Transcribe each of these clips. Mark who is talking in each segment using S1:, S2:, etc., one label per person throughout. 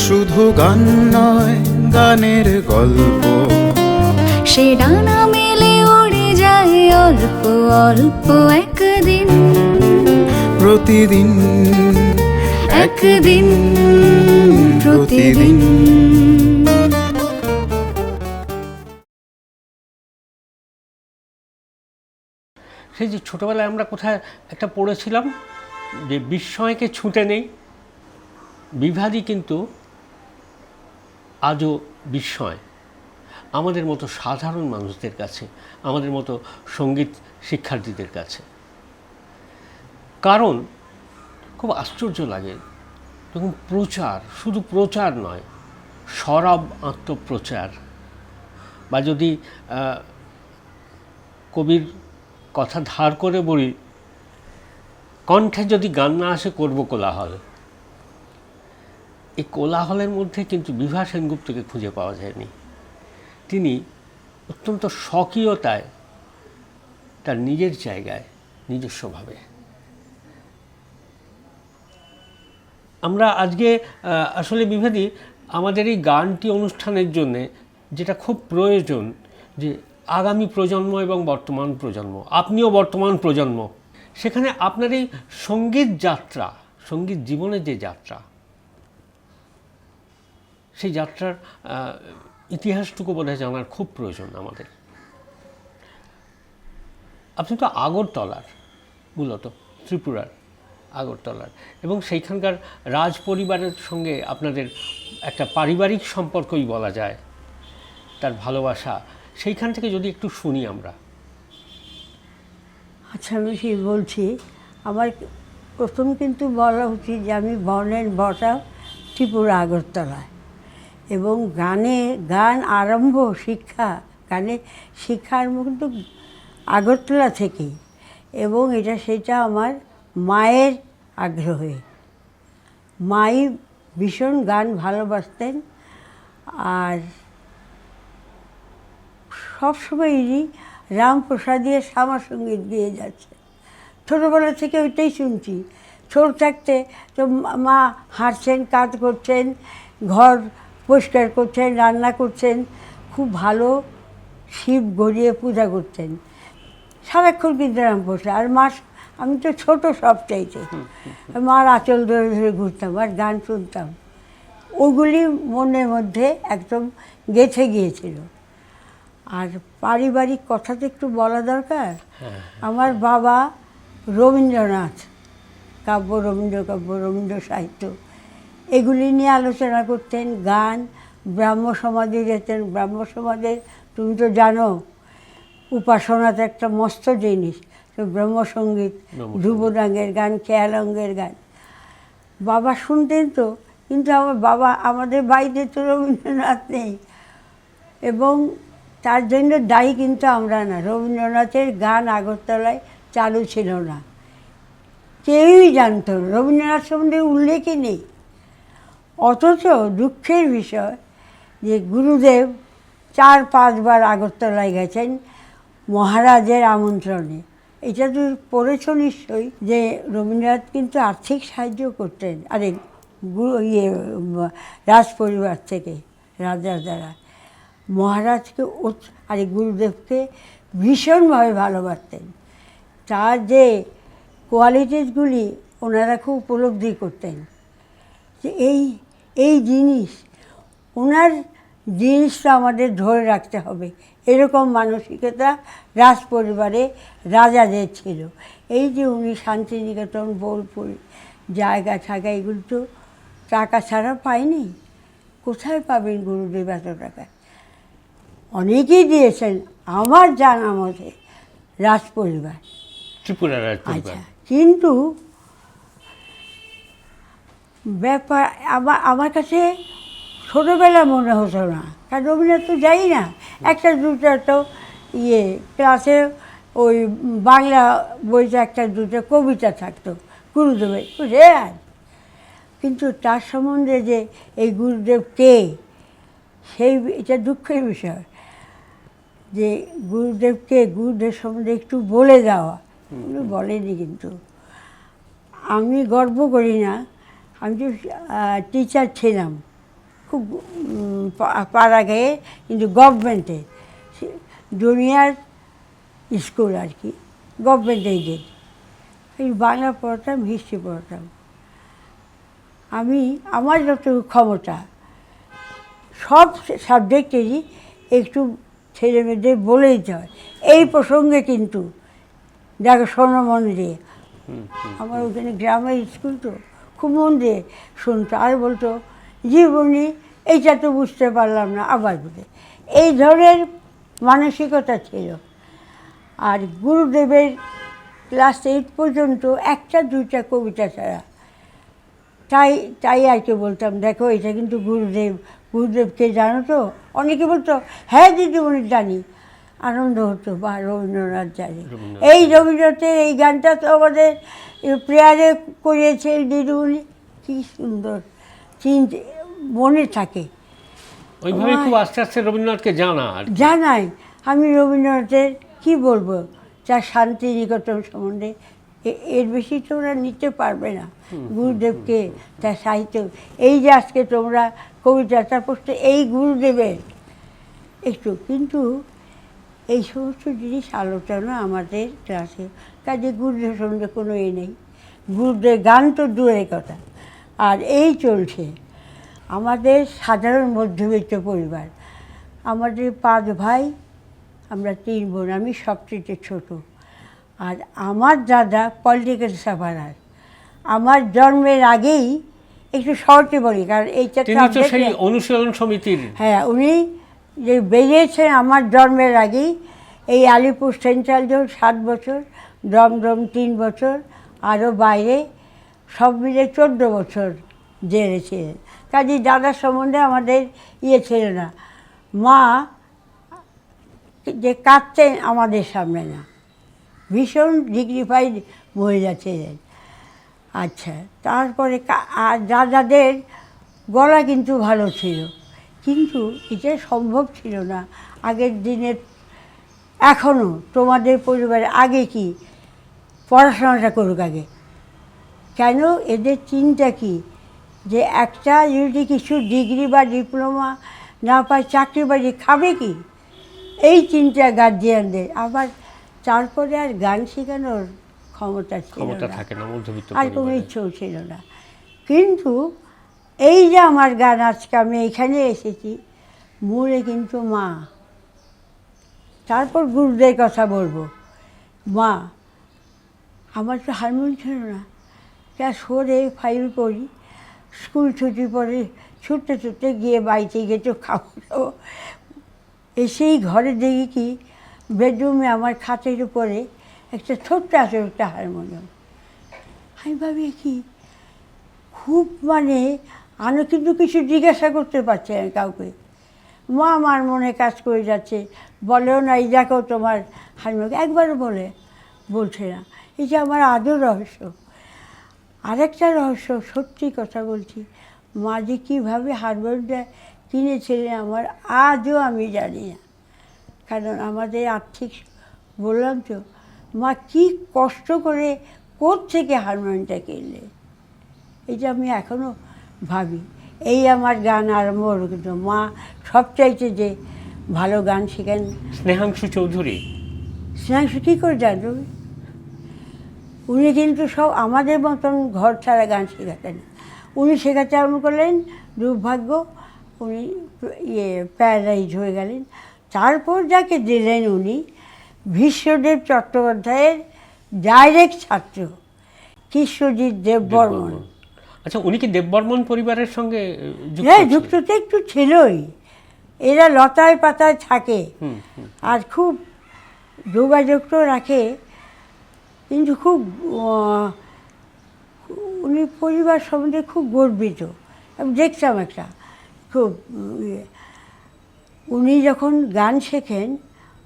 S1: শুধু গান নয়, গানের গল্প,
S2: সে ডানা মেলে উড়ে যায় অল্প অল্প একদিন,
S1: প্রতিদিন
S2: একদিন প্রতিদিন।
S3: সেই যে ছোটোবেলায় আমরা কোথায় একটা পড়েছিলাম যে বিস্ময়কে ছুঁতে নেই, বিভাদী কিন্তু আজও বিস্ময় আমাদের মতো সাধারণ মানুষদের কাছে, আমাদের মতো সঙ্গীত শিক্ষার্থীদের কাছে। কারণ খুব আশ্চর্য লাগে যখন প্রচার, শুধু প্রচার নয়, সরব আত্মপ্রচার, বা যদি কবির কথা ধার করে বলি, কণ্ঠে যদি গান না আসে করব কোলাহল। এই কোলাহলের মধ্যে কিন্তু বিভা সেনগুপ্তকে খুঁজে পাওয়া যায়নি। তিনি অত্যন্ত স্বকীয়তায় তার নিজের জায়গায় নিজস্বভাবে। আমরা আজকে আসলে বিভাদী আমাদের এই গানটি অনুষ্ঠানের জন্যে যেটা খুব প্রয়োজন, যে আগামী প্রজন্ম এবং বর্তমান প্রজন্ম, আপনিও বর্তমান প্রজন্ম, সেখানে আপনার এই সঙ্গীত যাত্রা, সঙ্গীত জীবনের যে যাত্রা, সেই যাত্রার ইতিহাসটুকু বোধহয় জানার খুব প্রয়োজন আমাদের। আপনি তো আগরতলার, মূলত ত্রিপুরার আগরতলার, এবং সেইখানকার রাজ পরিবারের সঙ্গে আপনাদের একটা পারিবারিক সম্পর্কই বলা যায়, তার ভালোবাসা, সেইখান থেকে যদি একটু শুনি আমরা।
S4: আচ্ছা, আমি সেই বলছি, আমার প্রথম কিন্তু বলা উচিত যে আমি বর্ণের বসা ত্রিপুরা আগরতলায়, এবং গান আরম্ভ গানে শিক্ষা আরম্ভ কিন্তু আগরতলা থেকেই, এবং সেটা আমার মায়ের আগ্রহে। মাই ভীষণ গান ভালোবাসতেন, আর সবসময়ই রামপ্রসাদের শ্যামা সঙ্গীত গেয়ে যাচ্ছে। ছোটোবেলা থেকে ওইটাই শুনছি। ছোট থাকতে তো মা হাঁটছেন, কাজ করছেন, ঘর পরিষ্কার করছেন, রান্না করছেন, খুব ভালো শিব গড়িয়ে পূজা করতেন সারাক্ষণ কিন্তু রামপ্রসাদ। আর আমি তো ছোটো সব চাইতে, মার আঁচল ধরে ধরে ঘুরতাম আর গান শুনতাম। ওগুলি মনের মধ্যে একদম গেঁথে গিয়েছিল। আর পারিবারিক কথা তো একটু বলা দরকার। আমার বাবা রবীন্দ্রনাথ কাব্য, রবীন্দ্র সাহিত্য, এগুলি নিয়ে আলোচনা করতেন। গান, ব্রাহ্ম সমাজে যেতেন। ব্রাহ্ম সমাজের তুমি তো জানো, উপাসনাতে একটা মস্ত জিনিস, তো ব্রহ্মসঙ্গীত, ধ্রুবদাঙ্গের গান, খেয়ালঙ্গের গান বাবা শুনতেন। তো কিন্তু আমাদের বাড়িতে তো রবীন্দ্রনাথ নেই, এবং তার জন্য দায়ী কিন্তু আমরা না। রবীন্দ্রনাথের গান আগরতলায় চালু ছিল না, কেউই জানত না, রবীন্দ্রনাথ সম্বন্ধে উল্লেখই নেই। অথচ দুঃখের বিষয় যে গুরুদেব 4-5 বার আগরতলায় গেছেন মহারাজের আমন্ত্রণে। এটা তো পড়েছ নিশ্চয়ই, যে রবীন্দ্রনাথ কিন্তু আর্থিক সাহায্য করতেন রাজ পরিবার থেকে, রাজার দ্বারা। মহারাজকে গুরুদেবকে ভীষণভাবে ভালোবাসতেন। তার যে কোয়ালিটিসগুলি ওনারা খুব উপলব্ধি করতেন, যে এই জিনিস, ওনার জিনিসটা আমাদের ধরে রাখতে হবে, এরকম মানসিকতা রাজ পরিবারে রাজাদের ছিল। এই যে উনি শান্তিনিকেতন, বোলপুর জায়গা এগুলো তো টাকা ছাড়া পায়নি। কোথায় পাবেন গুরুদেব এত টাকা? অনেকেই দিয়েছেন, আমার জানা মতে রাজ পরিবার,
S3: ত্রিপুরা রাজ পরিবার।
S4: আচ্ছা, কিন্তু ব্যাপার আমার কাছে ছোটোবেলা মনে হতো না, কারণ রবীন্দ্রনাথ তো যাই না। একটা দুটো তো ক্লাসে ওই বাংলা বইতে একটা দুটো কবিতা থাকতো গুরুদেবের, আর কিন্তু তার সম্বন্ধে যে এই গুরুদেব কে, এটা দুঃখের বিষয় যে গুরুদেব সম্বন্ধে একটু বলে দেওয়া, বলেনি। কিন্তু আমি গর্ব করি না, আমি তো টিচার ছিলাম খুব পাড়া গায়ে, কিন্তু গভর্নমেন্টের জুনিয়র স্কুল আর কি, গভর্নমেন্ট এইডেড। এই বাংলা পড়াতাম, হিস্ট্রি পড়াতাম। আমি আমার যতটুকু ক্ষমতা সব সাবজেক্টেরই একটু ছেলে মেয়েদের বলে দিতে হয়। এই প্রসঙ্গে কিন্তু দেখো, শোনো মন দিয়ে, আমার ওখানে গ্রামের স্কুল তো খুব মন দিয়ে শুনতো, আর বলতো জীবনী এইটা তো বুঝতে পারলাম না, আবার বলে। এই ধরনের মানসিকতা ছিল। আর গুরুদেবের ক্লাস 8 পর্যন্ত একটা দুইটা কবিতা ছাড়া, তাই আর কি বলতাম, দেখো এটা কিন্তু গুরুদেবকে জানো তো? অনেকে বলতো হ্যাঁ দিদিমণি জানি, আনন্দ হতো, বা রবীন্দ্রনাথ জানি। এই রবীন্দ্রনাথের এই গানটা তো আমাদের প্রেয়ারে করিয়েছে দিদিমণি, কী সুন্দর চিন্তা মনে থাকে।
S3: ওইভাবে খুব আস্তে আস্তে রবীন্দ্রনাথকে জানাই।
S4: আমি রবীন্দ্রনাথের কি বলবো, তার শান্তিনিকেতন সম্বন্ধে এর বেশি তোমরা নিতে পারবে না। গুরুদেবকে, তার সাহিত্য, এই যে আজকে তোমরা কবিতা, তারপর এই গুরুদেবের একটু, কিন্তু এই সমস্ত জিনিস আলোচনা আমাদের ক্লাসে, কাজে গুরুদেব সম্বন্ধে কোনো নেই। গুরুদেব গান তো দূরের কথা। আর এই চলছে আমাদের সাধারণ মধ্যবিত্ত পরিবার। আমাদের 5 ভাই, আমরা 3 বোন, আমি সবচেয়ে ছোট। আর আমার দাদা পলিটিক্যাল সাফারার। আমার জন্মের আগেই, একটু শর্টে বলি কারণ এইটা
S3: তো সেই অনুশীলন সমিতির,
S4: হ্যাঁ, উনি যে বেরিয়েছেন আমার জন্মের আগেই, এই আলিপুর সেন্ট্রাল জেল 7 বছর, দমদম 3 বছর, আরও বাইরে সব মিলে 14 বছর জেলে ছিলেন। কাজেই দাদার সম্বন্ধে আমাদের ছিল না। মা যে কাঁদতেন আমাদের সামনে না, ভীষণ ডিগনিফাইড মহিলা ছিলেন। আচ্ছা, তারপরে আর দাদাদের গলা কিন্তু ভালো ছিল, কিন্তু এটা সম্ভব ছিল না আগের দিনের। এখনও তোমাদের পরিবারে আগে কি পড়াশোনাটা করুক আগে, কেন? এদের চিন্তা কি যে একটা যদি কিছু ডিগ্রি বা ডিপ্লোমা না পায়, চাকরি বাড়ি খাবে কি, এই চিন্তা গার্জিয়ানদের। আবার তারপরে আর গান শেখানোর ক্ষমতা
S3: থাকে না মধ্যবিত্ত
S4: আর কোনো ইচ্ছেও ছিল না। কিন্তু এই যে আমার গান, আজকে আমি এখানে এসেছি, মূলে কিন্তু মা। তারপর গুরুদের কথা বলবো। মা, আমার তো হারমোনিয়াম ছিল না, ক্লাস 4 5 পড়ি, স্কুল ছুটি পরে ছুটতে ছুটতে গিয়ে বাড়িতে গিয়ে তো খাবো, এসেই ঘরে দেখি কি বেডরুমে আমার খাটের উপরে একটা ছোট্ট আছে একটা হারমোনিয়াম। আমি ভাবি কি খুব, মানে আমি কিন্তু কিছু জিজ্ঞাসা করতে পারছি না কাউকে। মা আমার মনে কাজ করে যাচ্ছে, বলেও না এই দেখো তোমার হারমোনিয়াম, একবারও বলছে না। এই যে আমার আজও রহস্য। আরেকটা রহস্য, সত্যি কথা বলছি, মা যে কীভাবে হারমোনিয়ামটা কিনেছিলেন আমার আজও আমি জানি না। কারণ আমাদের আর্থিক, বললাম তো, মা কী কষ্ট করে কোত্থেকে হারমোনিয়ামটা কিনলে, এটা আমি এখনও ভাবি। এই আমার গান আরম্ভ হলো, কিন্তু মা সবচাইতে যে ভালো গান শেখেন।
S3: স্নেহাংশু চৌধুরী।
S4: স্নেহাংশু কী করে জানো? উনি কিন্তু সব আমাদের মতন ঘর ছাড়া গান শেখাতেন। উনি শেখাতে আরম্ভ করলেন, দুর্ভাগ্য উনি প্যারালাইজ হয়ে গেলেন। তারপর যাকে দিলেন উনি বিশ্বদেব চট্টোপাধ্যায়ের ডাইরেক্ট ছাত্র, কৃষ্ণজিৎ দেববর্মন।
S3: আচ্ছা, উনি কি দেববর্মন পরিবারের সঙ্গে
S4: হ্যাঁ, যুক্ত তো একটু ছিলই। এরা লতায় পাতায় থাকে আর খুব যোগাযোগ তো রাখে, কিন্তু খুব উনি পরিবার সম্বন্ধে খুব গর্বিত। আমি দেখতাম একটা খুব, উনি যখন গান শেখেন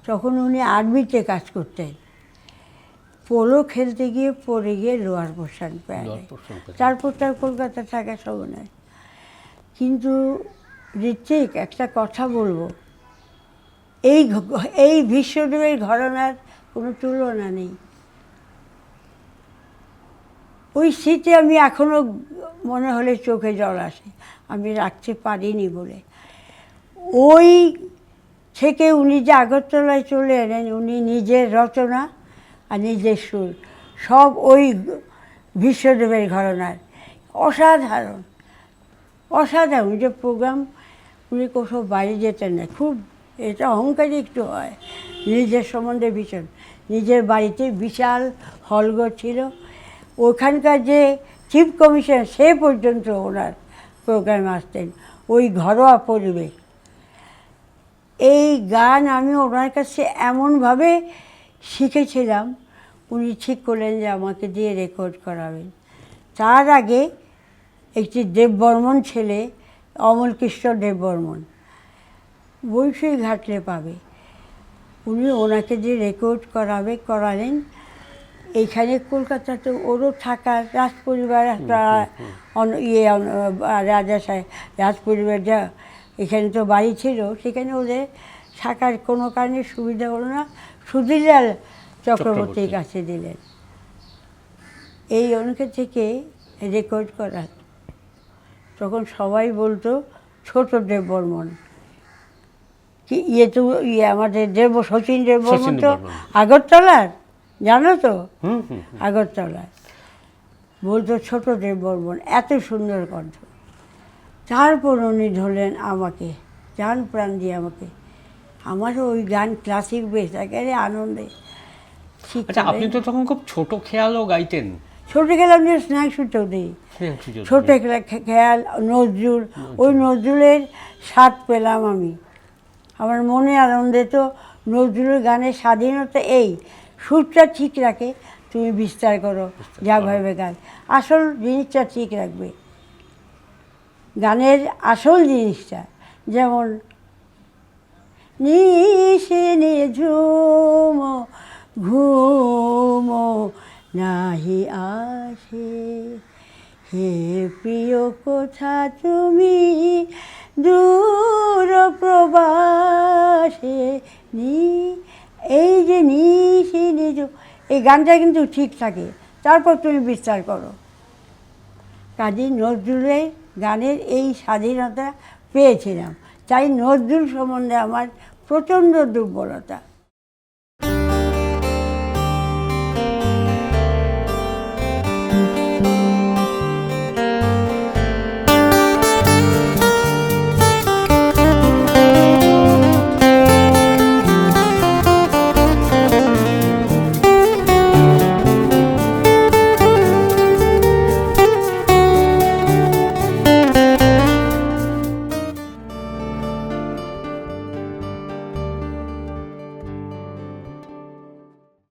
S4: তখন উনি আর্মিতে কাজ করতেন। পোলো খেলতে গিয়ে পড়ে গিয়ে লোয়ার পোর্শন পেয়ে, তারপর তার কলকাতা থাকা সময়। কিন্তু ঋত্বিক, একটা কথা বলবো, এই বিশ্বদেবের ঘরানার কোনো তুলনা নেই। ওই স্মৃতি আমি এখনও মনে হলে চোখে জল আসে, আমি রাখতে পারিনি বলে। ওই থেকে উনি যে আগরতলায় চলে এলেন, উনি নিজের রচনা আর নিজের সুর সব ওই বিশ্বদেবের ঘরানার। অসাধারণ অসাধারণ যে প্রোগ্রাম, উনি কোথাও বাইরে যেতেন না। খুব এটা অহংকারী একটু হয় নিজের সম্বন্ধে ভীষণ। নিজের বাড়িতে বিশাল হলঘর ছিল, ওখানকার যে চিফ কমিশনার সে পর্যন্ত ওনার প্রোগ্রামে আসতেন। ওই ঘরোয়া পরিবেশ, এই গান আমি ওনার কাছে এমনভাবে শিখেছিলাম, উনি ঠিক করলেন যে আমাকে দিয়ে রেকর্ড করাবেন। তার আগে একটি দেববর্মন ছেলে, অমলকৃষ্ণ দেববর্মন, বইসই ঘাটলে পাবে, উনি ওনাকে দিয়ে রেকর্ড করালেন। এইখানে কলকাতাতে ওরও থাকার রাজপরিবার একটা রাজা সাহেব রাজপরিবার যা এখানে তো বাড়ি ছিল, সেখানে ওদের থাকার কোনো কারণে সুবিধা হলো না, সুধীরলাল চক্রবর্তীর কাছে দিলেন। এই অনেকে থেকে রেকর্ড করা, তখন সবাই বলতো ছোট দেববর্মন। কি তো আমাদের শচীন দেববর্মন তো আগরতলার, জানো তো, আগরতলায় বলতো ছোট দেববর্মন, এত সুন্দর কণ্ঠ। তারপর উনি ধরলেন আমাকে, জান প্রাণ দিয়ে আমাকে, আমারও ওই গান ক্লাসিক বেশ একেবারে আনন্দে।
S3: আচ্ছা, আপনি তো তখন খুব ছোট খেয়ালও গাইতেন।
S4: ছোট খেয়াল আমি স্নেহসূত্র দিই, ছোট খেয়াল নজরুল, ওই নজরুলের স্বাদ পেলাম আমি। আমার মনে আনন্দে তো নজরুলের গানের স্বাধীনতা এই, সুরটা ঠিক রাখে, তুমি বিস্তার করো যা ভাবে গান, আসল জিনিসটা ঠিক রাখবে, গানের আসল জিনিসটা। যেমন নিশে নিঝুম ঘুম নাহি আসে, হে প্রিয় কোথা তুমি দূর প্রবাসে, এই যে নিশি নিঝুম, এই গানটা কিন্তু ঠিক থাকে, তারপর তুমি বিস্তার করো। কাজী নজরুলের গানের এই স্বাধীনতা পেয়েছিলাম, তাই নজরুল সম্বন্ধে আমার প্রচণ্ড দুর্বলতা।